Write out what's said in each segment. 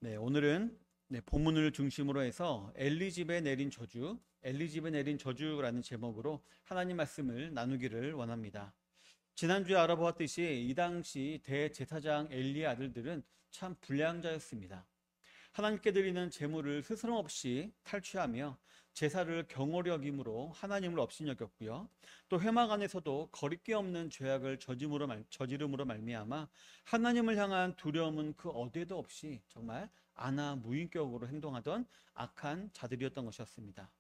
네, 오늘은 본문을 중심으로 해서 엘리 집에 내린 저주, 엘리 집에 내린 저주라는 제목으로 하나님 말씀을 나누기를 원합니다. 지난주에 알아보았듯이 이 당시 대제사장 엘리의 아들들은 참 불량자였습니다. 하나님께 드리는 제물을 스스럼 없이 탈취하며 제사를 경홀히 여김으로 하나님을 업신여겼고요. 또 회막 안에서도 거리낌 없는 죄악을 저지름으로 말미암아 하나님을 향한 두려움은 그 어디에도 없이 정말 무인격으로 행동하던 악한 자들이었던 것이었습니다.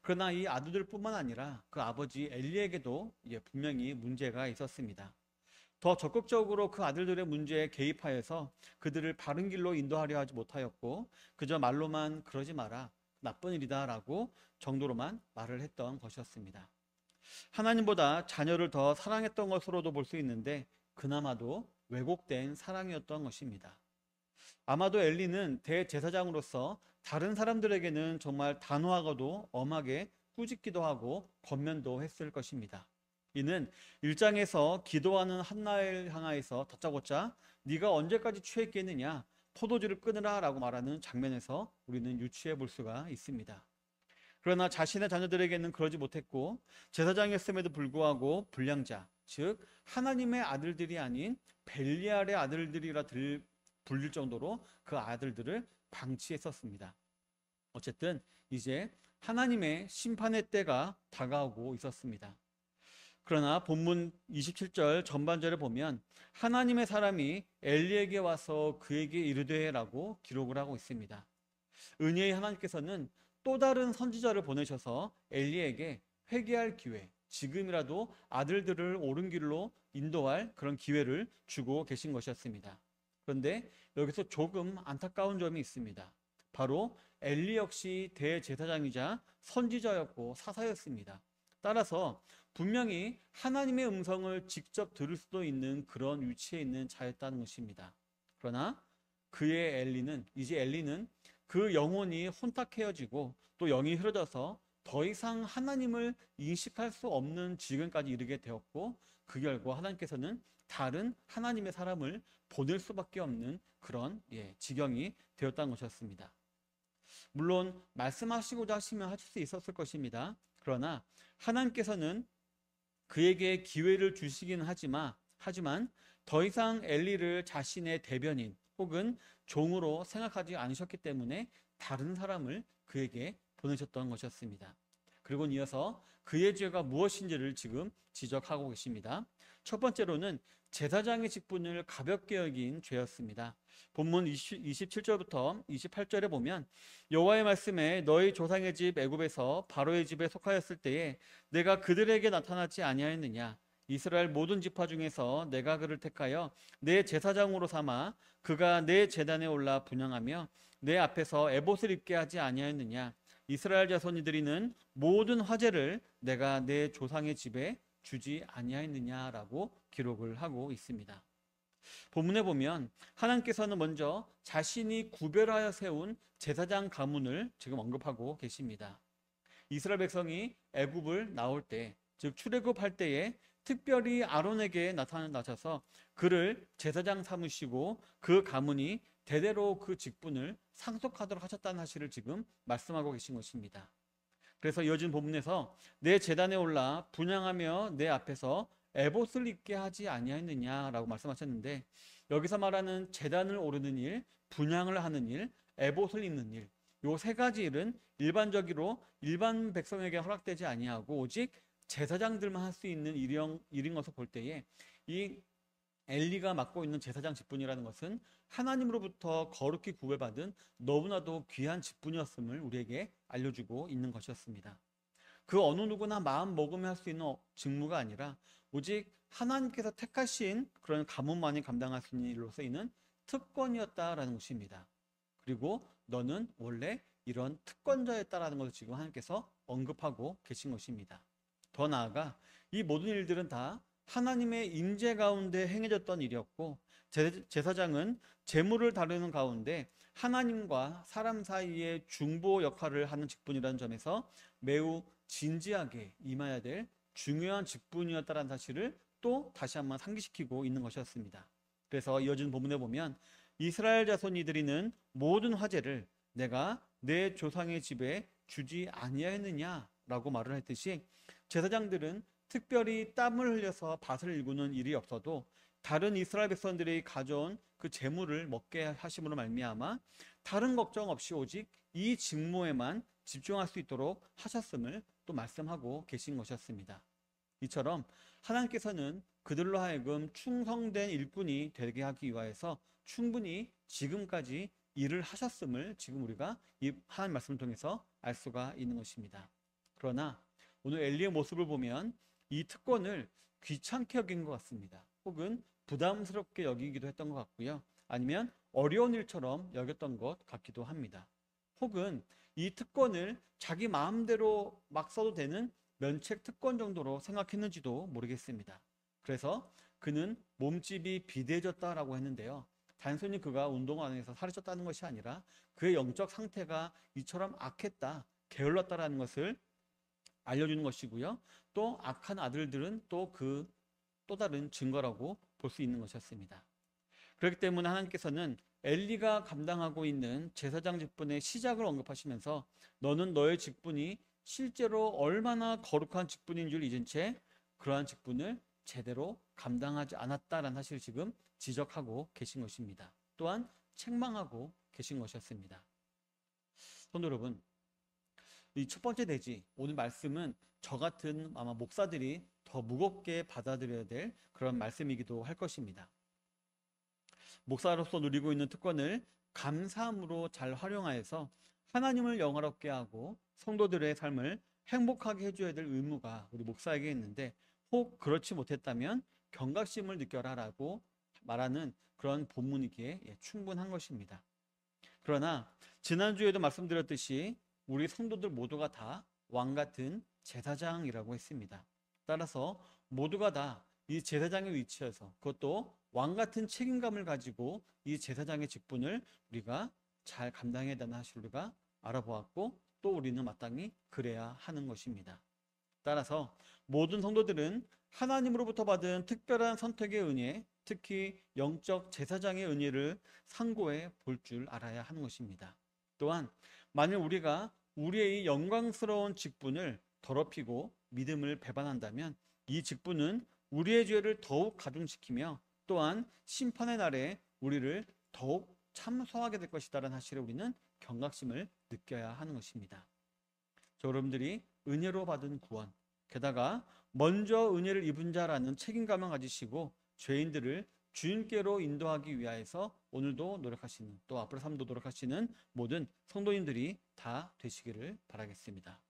그러나 이 아들들뿐만 아니라 그 아버지 엘리에게도 분명히 문제가 있었습니다. 더 적극적으로 그 아들들의 문제에 개입하여서 그들을 바른 길로 인도하려 하지 못하였고, 그저 말로만 그러지 마라, 나쁜 일이다 라고 정도로만 말을 했던 것이었습니다. 하나님보다 자녀를 더 사랑했던 것으로도 볼 수 있는데 그나마도 왜곡된 사랑이었던 것입니다. 아마도 엘리는 대제사장으로서 다른 사람들에게는 정말 단호하고도 엄하게 꾸짖기도 하고 권면도 했을 것입니다. 이는 1장에서 기도하는 한나를 향하여서 다짜고짜 네가 언제까지 취했겠느냐, 포도주를 끊으라 라고 말하는 장면에서 우리는 유추해 볼 수가 있습니다. 그러나 자신의 자녀들에게는 그러지 못했고, 제사장이었음에도 불구하고 불량자, 즉 하나님의 아들들이 아닌 벨리알의 아들들이라 불릴 정도로 그 아들들을 방치했었습니다. 어쨌든 이제 하나님의 심판의 때가 다가오고 있었습니다. 그러나 본문 27절 전반절에 보면 하나님의 사람이 엘리에게 와서 그에게 이르되라고 기록을 하고 있습니다. 은혜의 하나님께서는 또 다른 선지자를 보내셔서 엘리에게 회개할 기회, 지금이라도 아들들을 옳은 길로 인도할 그런 기회를 주고 계신 것이었습니다. 그런데 여기서 조금 안타까운 점이 있습니다. 바로 엘리 역시 대제사장이자 선지자였고 사사였습니다. 따라서 분명히 하나님의 음성을 직접 들을 수도 있는 그런 위치에 있는 자였다는 것입니다. 그러나 이제 엘리는 그 영혼이 혼탁해지고 또 영이 흐려져서 더 이상 하나님을 인식할 수 없는 지경까지 이르게 되었고, 그 결과 하나님께서는 다른 하나님의 사람을 보낼 수밖에 없는 그런 지경이 되었다는 것이었습니다. 물론 말씀하시고자 하시면 하실 수 있었을 것입니다. 그러나 하나님께서는 그에게 기회를 주시긴 하지만 더 이상 엘리를 자신의 대변인 혹은 종으로 생각하지 않으셨기 때문에 다른 사람을 그에게 보내셨던 것이었습니다. 그리고 이어서 그의 죄가 무엇인지를 지금 지적하고 계십니다. 첫 번째로는 제사장의 직분을 가볍게 여긴 죄였습니다. 본문 27절부터 28절에 보면 여호와의 말씀에 너희 조상의 집 애굽에서 바로의 집에 속하였을 때에 내가 그들에게 나타나지 아니하였느냐, 이스라엘 모든 지파 중에서 내가 그를 택하여 내 제사장으로 삼아 그가 내 제단에 올라 분향하며 내 앞에서 에봇을 입게 하지 아니하였느냐, 이스라엘 자손이 드리는 모든 화제를 내가 내 조상의 집에 주지 아니하였느냐라고 기록을 하고 있습니다. 본문에 보면 하나님께서는 먼저 자신이 구별하여 세운 제사장 가문을 지금 언급하고 계십니다. 이스라엘 백성이 애굽을 나올 때, 즉 출애굽할 때에 특별히 아론에게 나타나셔서 그를 제사장 삼으시고 그 가문이 대대로 그 직분을 상속하도록 하셨다는 사실을 지금 말씀하고 계신 것입니다. 그래서 이어진 본문에서 내 제단에 올라 분향하며 내 앞에서 에봇을 입게 하지 아니하였느냐라고 말씀하셨는데, 여기서 말하는 제단을 오르는 일, 분향을 하는 일, 에봇을 입는 일, 요 세 가지 일은 일반적으로 일반 백성에게 허락되지 아니하고 오직 제사장들만 할 수 있는 일인 것을 볼 때에 이 엘리가 맡고 있는 제사장 직분이라는 것은 하나님으로부터 거룩히 구별받은 너무나도 귀한 직분이었음을 우리에게 알려주고 있는 것이었습니다. 그 어느 누구나 마음 먹으며 할 수 있는 직무가 아니라 오직 하나님께서 택하신 그런 가문만이 감당할 수 있는 일로 쓰이는 특권이었다라는 것입니다. 그리고 너는 원래 이런 특권자였다라는 것을 지금 하나님께서 언급하고 계신 것입니다. 더 나아가 이 모든 일들은 다 하나님의 임재 가운데 행해졌던 일이었고, 제사장은 재물을 다루는 가운데 하나님과 사람 사이의 중보 역할을 하는 직분이라는 점에서 매우 진지하게 임해야 될 중요한 직분이었다는 사실을 또 다시 한번 상기시키고 있는 것이었습니다. 그래서 이어진 본문에 보면 이스라엘 자손이 드리는 모든 화제를 내가 내 조상의 집에 주지 아니하였느냐라고 말을 했듯이, 제사장들은 특별히 땀을 흘려서 밭을 일구는 일이 없어도 다른 이스라엘 백성들이 가져온 그 재물을 먹게 하심으로 말미암아 다른 걱정 없이 오직 이 직무에만 집중할 수 있도록 하셨음을 또 말씀하고 계신 것이었습니다. 이처럼 하나님께서는 그들로 하여금 충성된 일꾼이 되게 하기 위하여서 충분히 지금까지 일을 하셨음을 지금 우리가 이 하나님 말씀을 통해서 알 수가 있는 것입니다. 그러나 오늘 엘리의 모습을 보면 이 특권을 귀찮게 여긴 것 같습니다. 혹은 부담스럽게 여기기도 했던 것 같고요. 아니면 어려운 일처럼 여겼던 것 같기도 합니다. 혹은 이 특권을 자기 마음대로 막 써도 되는 면책 특권 정도로 생각했는지도 모르겠습니다. 그래서 그는 몸집이 비대해졌다라고 했는데요. 단순히 그가 운동을 안 해서 살이 쪘다는 것이 아니라 그의 영적 상태가 이처럼 악했다, 게을렀다라는 것을 알려주는 것이고요. 또 악한 아들들은 또 다른 증거라고 볼 수 있는 것이었습니다. 그렇기 때문에 하나님께서는 엘리가 감당하고 있는 제사장 직분의 시작을 언급하시면서 너는 너의 직분이 실제로 얼마나 거룩한 직분인 줄 잊은 채 그러한 직분을 제대로 감당하지 않았다라는 사실을 지금 지적하고 계신 것입니다. 또한 책망하고 계신 것이었습니다. 성도 여러분, 이 첫 번째 대지, 오늘 말씀은 저 같은 아마 목사들이 더 무겁게 받아들여야 될 그런 말씀이기도 할 것입니다. 목사로서 누리고 있는 특권을 감사함으로 잘 활용하여서 하나님을 영화롭게 하고 성도들의 삶을 행복하게 해줘야 될 의무가 우리 목사에게 있는데, 혹 그렇지 못했다면 경각심을 느껴라라고 말하는 그런 본문이기에 충분한 것입니다. 그러나 지난주에도 말씀드렸듯이 우리 성도들 모두가 다 왕같은 제사장이라고 했습니다. 따라서 모두가 다 이 제사장의 위치에서, 그것도 왕같은 책임감을 가지고 이 제사장의 직분을 우리가 잘 감당해야 되는 사실을 우리가 알아보았고, 또 우리는 마땅히 그래야 하는 것입니다. 따라서 모든 성도들은 하나님으로부터 받은 특별한 선택의 은혜, 특히 영적 제사장의 은혜를 상고해 볼 줄 알아야 하는 것입니다. 또한 만일 우리가 우리의 이 영광스러운 직분을 더럽히고 믿음을 배반한다면 이 직분은 우리의 죄를 더욱 가중시키며 또한 심판의 날에 우리를 더욱 참소하게 될 것이다라는 사실에 우리는 경각심을 느껴야 하는 것입니다. 여러분들이 은혜로 받은 구원, 게다가 먼저 은혜를 입은 자라는 책임감을 가지시고 죄인들을 주님께로 인도하기 위하여서 오늘도 노력하시는, 또 앞으로 삶도 노력하시는 모든 성도님들이 다 되시기를 바라겠습니다.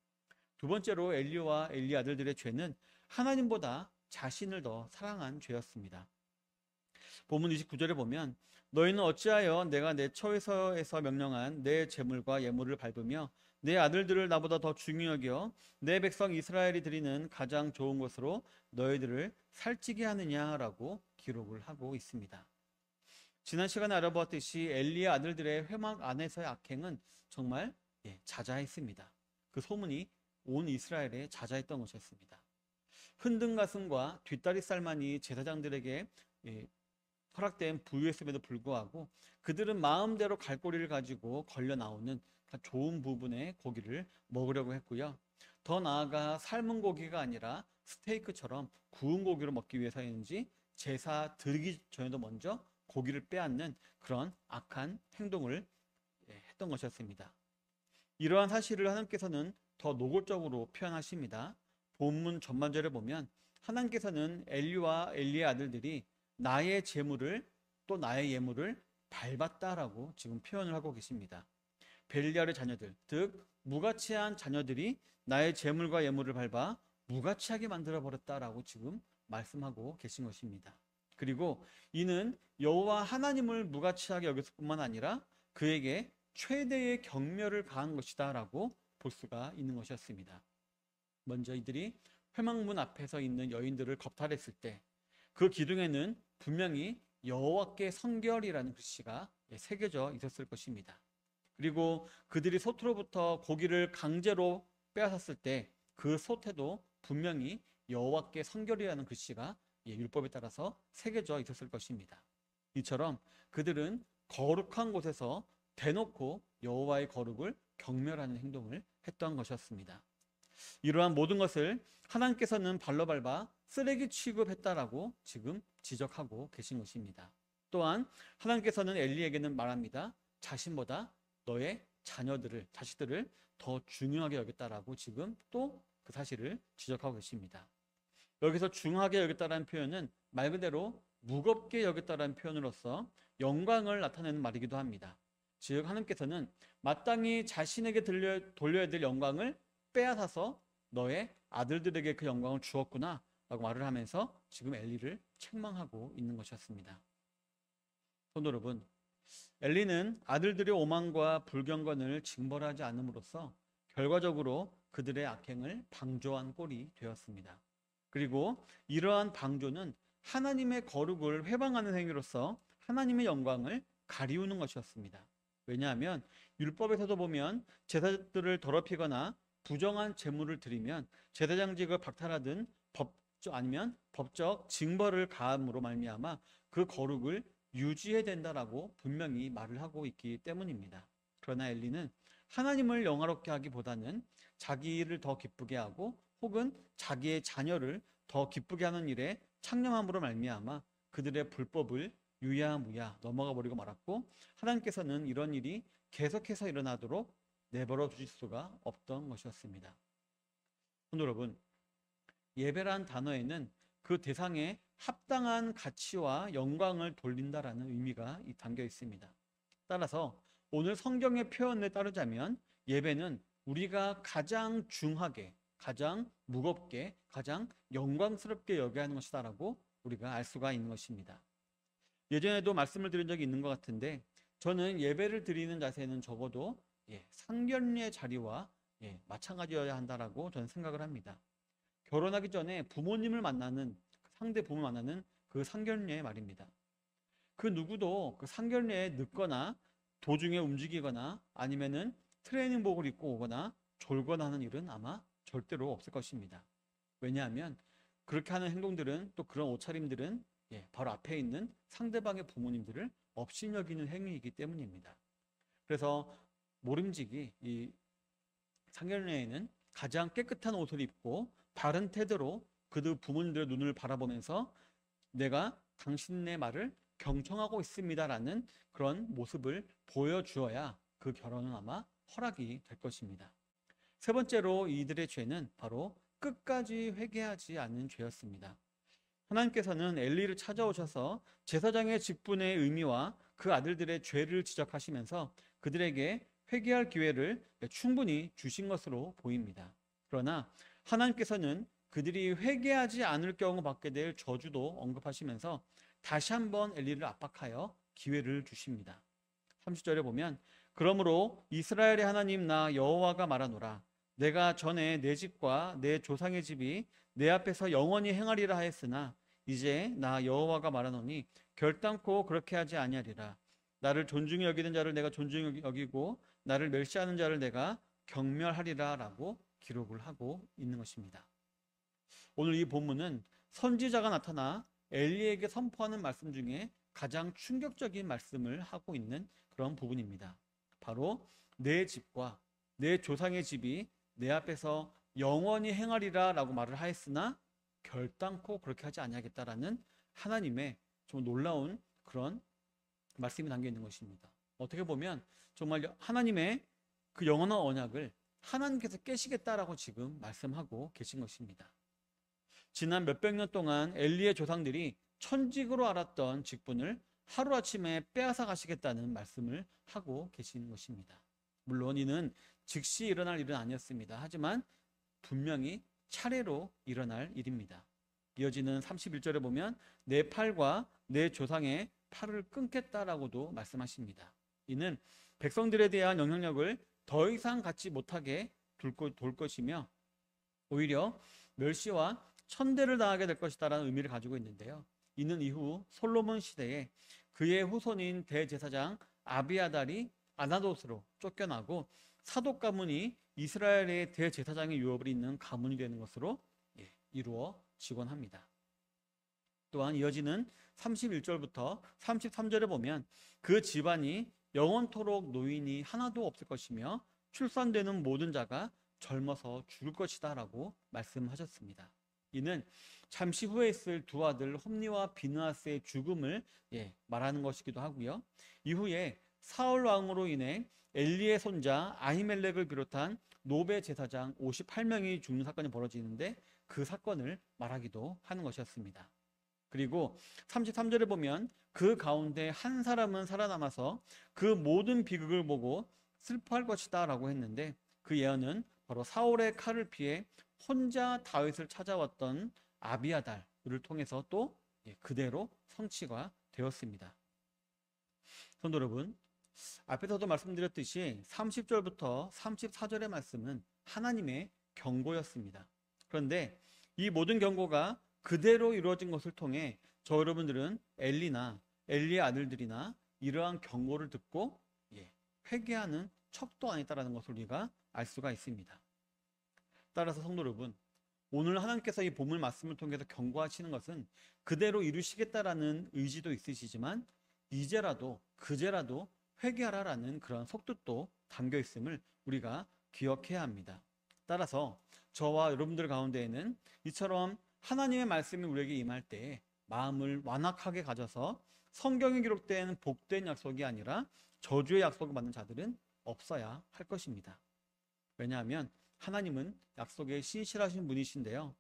두 번째로 엘리와 엘리 아들들의 죄는 하나님보다 자신을 더 사랑한 죄였습니다. 본문 29절에 보면 너희는 어찌하여 내가 내 처에서 명령한 내 재물과 예물을 밟으며 내 아들들을 나보다 더 중히 여겨 내 백성 이스라엘이 드리는 가장 좋은 것으로 너희들을 살찌게 하느냐라고 기록을 하고 있습니다. 지난 시간에 알아보았듯이 엘리의 아들들의 회막 안에서의 악행은 정말 자자했습니다. 그 소문이 온 이스라엘에 자자했던 것이었습니다. 흔든 가슴과 뒷다리살만이 제사장들에게 허락된 부유했음에도 불구하고 그들은 마음대로 갈고리를 가지고 걸려 나오는 좋은 부분의 고기를 먹으려고 했고요. 더 나아가 삶은 고기가 아니라 스테이크처럼 구운 고기를 먹기 위해서인지 제사 드리기 전에도 먼저 고기를 빼앗는 그런 악한 행동을 했던 것이었습니다. 이러한 사실을 하나님께서는 더 노골적으로 표현하십니다. 본문 전반절에 보면 하나님께서는 엘리와 엘리의 아들들이 나의 재물을 또 나의 예물을 밟았다라고 지금 표현을 하고 계십니다. 벨리알의 자녀들, 즉 무가치한 자녀들이 나의 재물과 예물을 밟아 무가치하게 만들어 버렸다라고 지금 말씀하고 계신 것입니다. 그리고 이는 여호와 하나님을 무가치하게 여겼을 뿐만 아니라 그에게 최대의 경멸을 가한 것이다라고 볼 수가 있는 것이었습니다. 먼저 이들이 회막문 앞에서 있는 여인들을 겁탈했을 때 그 기둥에는 분명히 여호와께 성결이라는 글씨가 새겨져 있었을 것입니다. 그리고 그들이 솥으로부터 고기를 강제로 빼앗았을 때 그 솥에도 분명히 여호와께 성결이라는 글씨가 율법에 따라서 새겨져 있었을 것입니다. 이처럼 그들은 거룩한 곳에서 대놓고 여호와의 거룩을 경멸하는 행동을 했던 것이었습니다. 이러한 모든 것을 하나님께서는 발로 밟아 쓰레기 취급했다라고 지금 지적하고 계신 것입니다. 또한 하나님께서는 엘리에게는 말합니다. 자신보다 너의 자식들을 더 중요하게 여겼다라고 지금 또 그 사실을 지적하고 계십니다. 여기서 중하게 여겼다라는 표현은 말 그대로 무겁게 여겼다라는 표현으로서 영광을 나타내는 말이기도 합니다. 즉 하나님께서는 마땅히 자신에게 돌려야 될 영광을 빼앗아서 너의 아들들에게 그 영광을 주었구나 라고 말을 하면서 지금 엘리를 책망하고 있는 것이었습니다. 성도 여러분, 엘리는 아들들의 오만과 불경건을 징벌하지 않음으로써 결과적으로 그들의 악행을 방조한 꼴이 되었습니다. 그리고 이러한 방조는 하나님의 거룩을 회방하는 행위로서 하나님의 영광을 가리우는 것이었습니다. 왜냐하면 율법에서도 보면 제사들을 더럽히거나 부정한 제물을 드리면 제사장직을 박탈하든 아니면 법적 징벌을 가함으로 말미암아 그 거룩을 유지해야 된다라고 분명히 말을 하고 있기 때문입니다. 그러나 엘리는 하나님을 영화롭게 하기보다는 자기를 더 기쁘게 하고 혹은 자기의 자녀를 더 기쁘게 하는 일에 창념함으로 말미암아 그들의 불법을 유야무야 넘어가 버리고 말았고, 하나님께서는 이런 일이 계속해서 일어나도록 내버려 두실 수가 없던 것이었습니다. 성도 여러분, 예배란 단어에는 그 대상에 합당한 가치와 영광을 돌린다라는 의미가 담겨 있습니다. 따라서 오늘 성경의 표현에 따르자면 예배는 우리가 가장 중하게, 가장 무겁게, 가장 영광스럽게 여겨야 하는 것이다라고 우리가 알 수가 있는 것입니다. 예전에도 말씀을 드린 적이 있는 것 같은데, 저는 예배를 드리는 자세는 적어도 상견례 자리와 마찬가지여야 한다라고 저는 생각을 합니다. 결혼하기 전에 부모님을 만나는, 상대 부모를 만나는 그 상견례 말입니다. 그 누구도 그 상견례에 늦거나 도중에 움직이거나 아니면은 트레이닝복을 입고 오거나 졸거나 하는 일은 아마 절대로 없을 것입니다. 왜냐하면 그렇게 하는 행동들은, 또 그런 옷차림들은 바로 앞에 있는 상대방의 부모님들을 업신여기는 행위이기 때문입니다. 그래서 모름지기 이 상견례에는 가장 깨끗한 옷을 입고 바른 태도로 그들 부모님들의 눈을 바라보면서 내가 당신의 말을 경청하고 있습니다라는 그런 모습을 보여주어야 그 결혼은 아마 허락이 될 것입니다. 세 번째로 이들의 죄는 바로 끝까지 회개하지 않는 죄였습니다. 하나님께서는 엘리를 찾아오셔서 제사장의 직분의 의미와 그 아들들의 죄를 지적하시면서 그들에게 회개할 기회를 충분히 주신 것으로 보입니다. 그러나 하나님께서는 그들이 회개하지 않을 경우 받게 될 저주도 언급하시면서 다시 한번 엘리를 압박하여 기회를 주십니다. 30절에 보면 그러므로 이스라엘의 하나님 나 여호와가 말하노라 내가 전에 내 집과 내 조상의 집이 내 앞에서 영원히 행하리라 하였으나 이제 나 여호와가 말하노니 결단코 그렇게 하지 아니하리라. 나를 존중히 여기는 자를 내가 존중히 여기고 나를 멸시하는 자를 내가 경멸하리라 라고 기록을 하고 있는 것입니다. 오늘 이 본문은 선지자가 나타나 엘리에게 선포하는 말씀 중에 가장 충격적인 말씀을 하고 있는 그런 부분입니다. 바로 내 집과 내 조상의 집이 내 앞에서 영원히 행하리라 라고 말을 하였으나 결단코 그렇게 하지 아니하겠다라는 하나님의 좀 놀라운 그런 말씀이 담겨 있는 것입니다. 어떻게 보면 정말 하나님의 그 영원한 언약을 하나님께서 깨시겠다라고 지금 말씀하고 계신 것입니다. 지난 몇백 년 동안 엘리의 조상들이 천직으로 알았던 직분을 하루아침에 빼앗아 가시겠다는 말씀을 하고 계신 것입니다. 물론 이는 즉시 일어날 일은 아니었습니다. 하지만 분명히 차례로 일어날 일입니다. 이어지는 31절에 보면 내 팔과 내 조상의 팔을 끊겠다라고도 말씀하십니다. 이는 백성들에 대한 영향력을 더 이상 갖지 못하게 돌 것이며 오히려 멸시와 천대를 당하게 될 것이다라는 의미를 가지고 있는데요. 이는 이후 솔로몬 시대에 그의 후손인 대제사장 아비아달이 아나돗으로 쫓겨나고 사독 가문이 이스라엘의 대제사장의 유업을 잇는 가문이 되는 것으로 이루어지곤 합니다. 또한 이어지는 31절부터 33절에 보면 그 집안이 영원토록 노인이 하나도 없을 것이며 출산되는 모든 자가 젊어서 죽을 것이다 라고 말씀하셨습니다. 이는 잠시 후에 있을 두 아들 홈니와 비느하스의 죽음을 말하는 것이기도 하고요. 이후에 사울 왕으로 인해 엘리의 손자 아히멜렉을 비롯한 노베 제사장 58명이 죽는 사건이 벌어지는데 그 사건을 말하기도 하는 것이었습니다. 그리고 33절에 보면 그 가운데 한 사람은 살아남아서 그 모든 비극을 보고 슬퍼할 것이다 라고 했는데 그 예언은 바로 사울의 칼을 피해 혼자 다윗을 찾아왔던 아비아달을 통해서 또 그대로 성취가 되었습니다. 성도 여러분, 앞에서도 말씀드렸듯이 30절부터 34절의 말씀은 하나님의 경고였습니다. 그런데 이 모든 경고가 그대로 이루어진 것을 통해 저 여러분들은 엘리의 아들들이나 이러한 경고를 듣고 회개하는 척도 아니다라는 것을 우리가 알 수가 있습니다. 따라서 성도 여러분, 오늘 하나님께서 이 본문 말씀을 통해서 경고하시는 것은 그대로 이루시겠다라는 의지도 있으시지만 이제라도 그제라도 회개하라라는 그런 속뜻도 담겨 있음을 우리가 기억해야 합니다. 따라서 저와 여러분들 가운데에는 이처럼 하나님의 말씀이 우리에게 임할 때 마음을 완악하게 가져서 성경에 기록된 복된 약속이 아니라 저주의 약속을 받는 자들은 없어야 할 것입니다. 왜냐하면 하나님은 약속에 신실하신 분이신데요.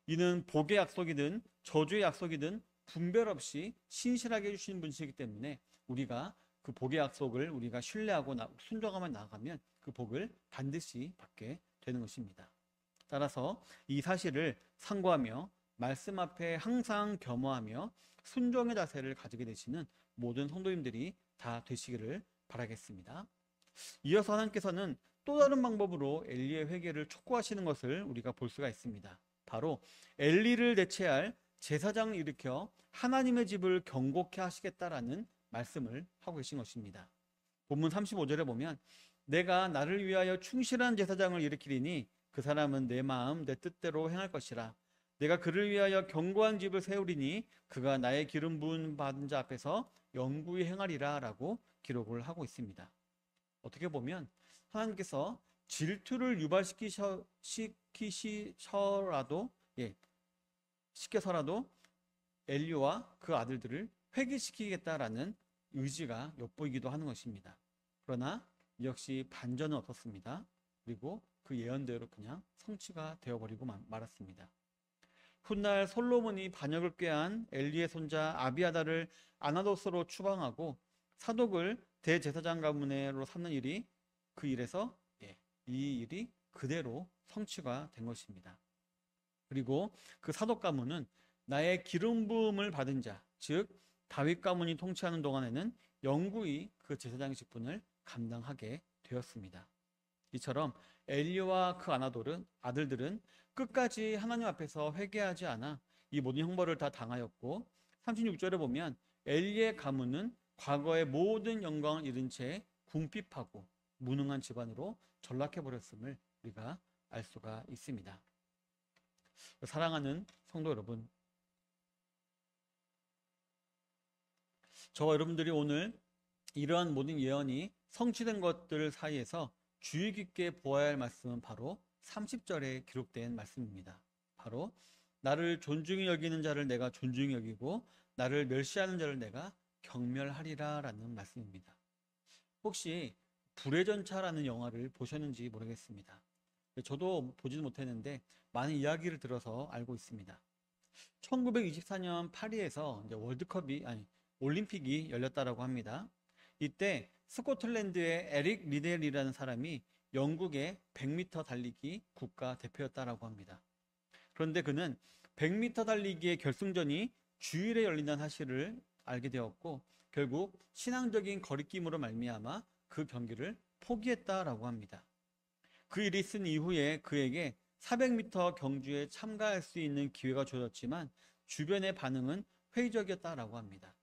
이는 복의 약속이든 저주의 약속이든 분별 없이 신실하게 해주시는 분이시기 때문에 우리가 그 복의 약속을 우리가 신뢰하고 순종하며 나아가면 그 복을 반드시 받게 되는 것입니다. 따라서 이 사실을 상고하며 말씀 앞에 항상 겸허하며 순종의 자세를 가지게 되시는 모든 성도님들이 다 되시기를 바라겠습니다. 이어서 하나님께서는 또 다른 방법으로 엘리의 회개를 촉구하시는 것을 우리가 볼 수가 있습니다. 바로 엘리를 대체할 제사장을 일으켜 하나님의 집을 경고케 하시겠다라는 말씀을 하고 계신 것입니다. 본문 35절에 보면 내가 나를 위하여 충실한 제사장을 일으키리니 그 사람은 내 마음 내 뜻대로 행할 것이라. 내가 그를 위하여 견고한 집을 세우리니 그가 나의 기름 부은 받은 자 앞에서 영구히 행하리라 라고 기록을 하고 있습니다. 어떻게 보면 하나님께서 질투를 시켜서라도 엘리와 그 아들들을 회개시키겠다라는 의지가 엿보이기도 하는 것입니다. 그러나 역시 반전은 없었습니다. 그리고 그 예언대로 그냥 성취가 되어버리고 말았습니다. 훗날 솔로몬이 반역을 꾀한 엘리의 손자 아비아달을 아나도스로 추방하고 사독을 대제사장 가문으로 삼는 일이 그 일에서 이 일이 그대로 성취가 된 것입니다. 그리고 그 사독 가문은 나의 기름 부음을 받은 자, 즉 다윗 가문이 통치하는 동안에는 영구히 그 제사장의 직분을 감당하게 되었습니다. 이처럼 엘리와 그 아들들은 끝까지 하나님 앞에서 회개하지 않아 이 모든 형벌을 다 당하였고 36절에 보면 엘리의 가문은 과거의 모든 영광을 잃은 채 궁핍하고 무능한 집안으로 전락해버렸음을 우리가 알 수가 있습니다. 사랑하는 성도 여러분, 저와 여러분들이 오늘 이러한 모든 예언이 성취된 것들 사이에서 주의 깊게 보아야 할 말씀은 바로 30절에 기록된 말씀입니다. 바로 나를 존중히 여기는 자를 내가 존중히 여기고 나를 멸시하는 자를 내가 경멸하리라 라는 말씀입니다. 혹시 불의 전차라는 영화를 보셨는지 모르겠습니다. 저도 보지는 못했는데 많은 이야기를 들어서 알고 있습니다. 1924년 파리에서 이제 올림픽이 열렸다라고 합니다. 이때 스코틀랜드의 에릭 리델이라는 사람이 영국의 100m 달리기 국가 대표였다라고 합니다. 그런데 그는 100m 달리기의 결승전이 주일에 열린다는 사실을 알게 되었고 결국 신앙적인 거리낌으로 말미암아 그 경기를 포기했다라고 합니다. 그 일이 있은 이후에 그에게 400m 경주에 참가할 수 있는 기회가 주어졌지만 주변의 반응은 회의적이었다라고 합니다.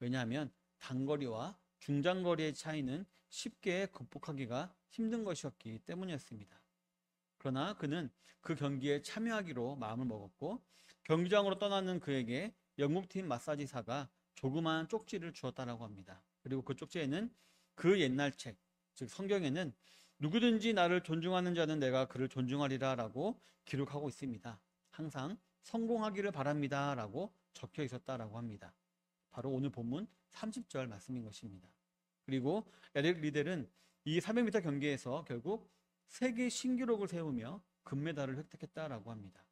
왜냐하면 단거리와 중장거리의 차이는 쉽게 극복하기가 힘든 것이었기 때문이었습니다. 그러나 그는 그 경기에 참여하기로 마음을 먹었고 경기장으로 떠나는 그에게 영국팀 마사지사가 조그마한 쪽지를 주었다라고 합니다. 그리고 그 쪽지에는 그 옛날 책, 즉 성경에는 누구든지 나를 존중하는 자는 내가 그를 존중하리라 라고 기록하고 있습니다. 항상 성공하기를 바랍니다 라고 적혀 있었다라고 합니다. 바로 오늘 본문 30절 말씀인 것입니다. 그리고 에릭 리델은 이 400m 경기에서 결국 세계 신기록을 세우며 금메달을 획득했다라고 합니다.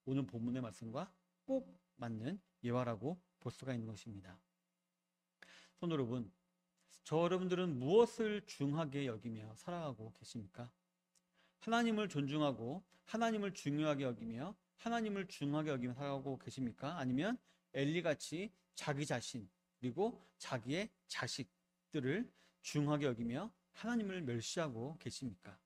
오늘 본문의 말씀과 꼭 맞는 예화라고 볼 수가 있는 것입니다. 성도 여러분, 저 여러분들은 무엇을 중하게 여기며 살아가고 계십니까? 하나님을 존중하고 하나님을 중요하게 여기며 하나님을 중하게 여기며 살아가고 계십니까? 아니면 엘리같이 자기 자신 그리고 자기의 자식들을 중하게 여기며 하나님을 멸시하고 계십니까?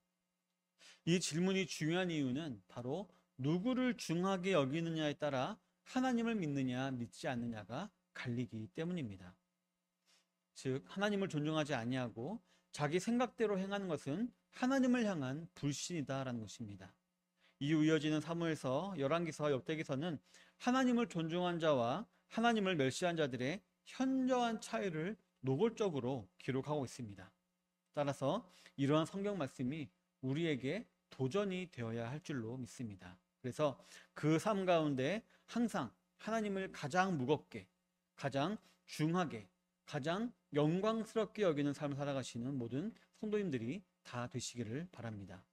이 질문이 중요한 이유는 바로 누구를 중하게 여기느냐에 따라 하나님을 믿느냐 믿지 않느냐가 갈리기 때문입니다. 즉 하나님을 존중하지 아니하고 자기 생각대로 행하는 것은 하나님을 향한 불신이다라는 것입니다. 이후 이어지는 사무엘서, 열왕기서, 역대기서는 하나님을 존중한 자와 하나님을 멸시한 자들의 현저한 차이를 노골적으로 기록하고 있습니다. 따라서 이러한 성경 말씀이 우리에게 도전이 되어야 할 줄로 믿습니다. 그래서 그 삶 가운데 항상 하나님을 가장 무겁게, 가장 중하게, 가장 영광스럽게 여기는 삶을 살아가시는 모든 성도님들이 다 되시기를 바랍니다.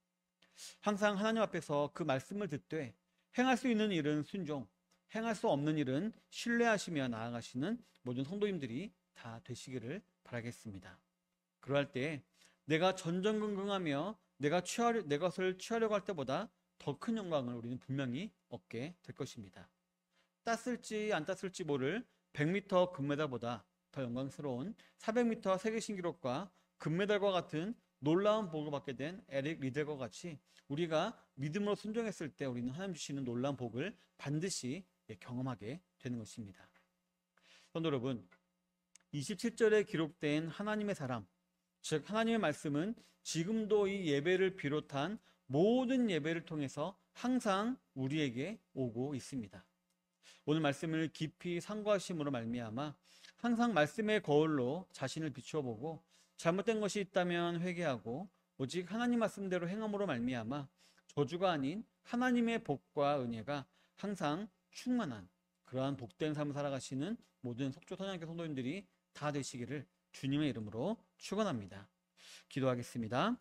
항상 하나님 앞에서 그 말씀을 듣되 행할 수 있는 일은 순종, 행할 수 없는 일은 신뢰하시며 나아가시는 모든 성도님들이 다 되시기를 바라겠습니다. 그러할 때 내가 전전긍긍하며 내 것을 취하려고 할 때보다 더 큰 영광을 우리는 분명히 얻게 될 것입니다. 땄을지 안 땄을지 모를 100m 금메달보다 더 영광스러운 400m 세계 신기록과 금메달과 같은 놀라운 복을 받게 된 에릭 리델과 같이 우리가 믿음으로 순종했을 때 우리는 하나님 주시는 놀라운 복을 반드시 경험하게 되는 것입니다. 성도 여러분, 27절에 기록된 하나님의 사람, 즉 하나님의 말씀은 지금도 이 예배를 비롯한 모든 예배를 통해서 항상 우리에게 오고 있습니다. 오늘 말씀을 깊이 상고하심으로 말미암아 항상 말씀의 거울로 자신을 비추어 보고 잘못된 것이 있다면 회개하고 오직 하나님 말씀대로 행함으로 말미암아 저주가 아닌 하나님의 복과 은혜가 항상 충만한 그러한 복된 삶을 살아가시는 모든 속초 선양교 성도님들이 다 되시기를 주님의 이름으로 축원합니다. 기도하겠습니다.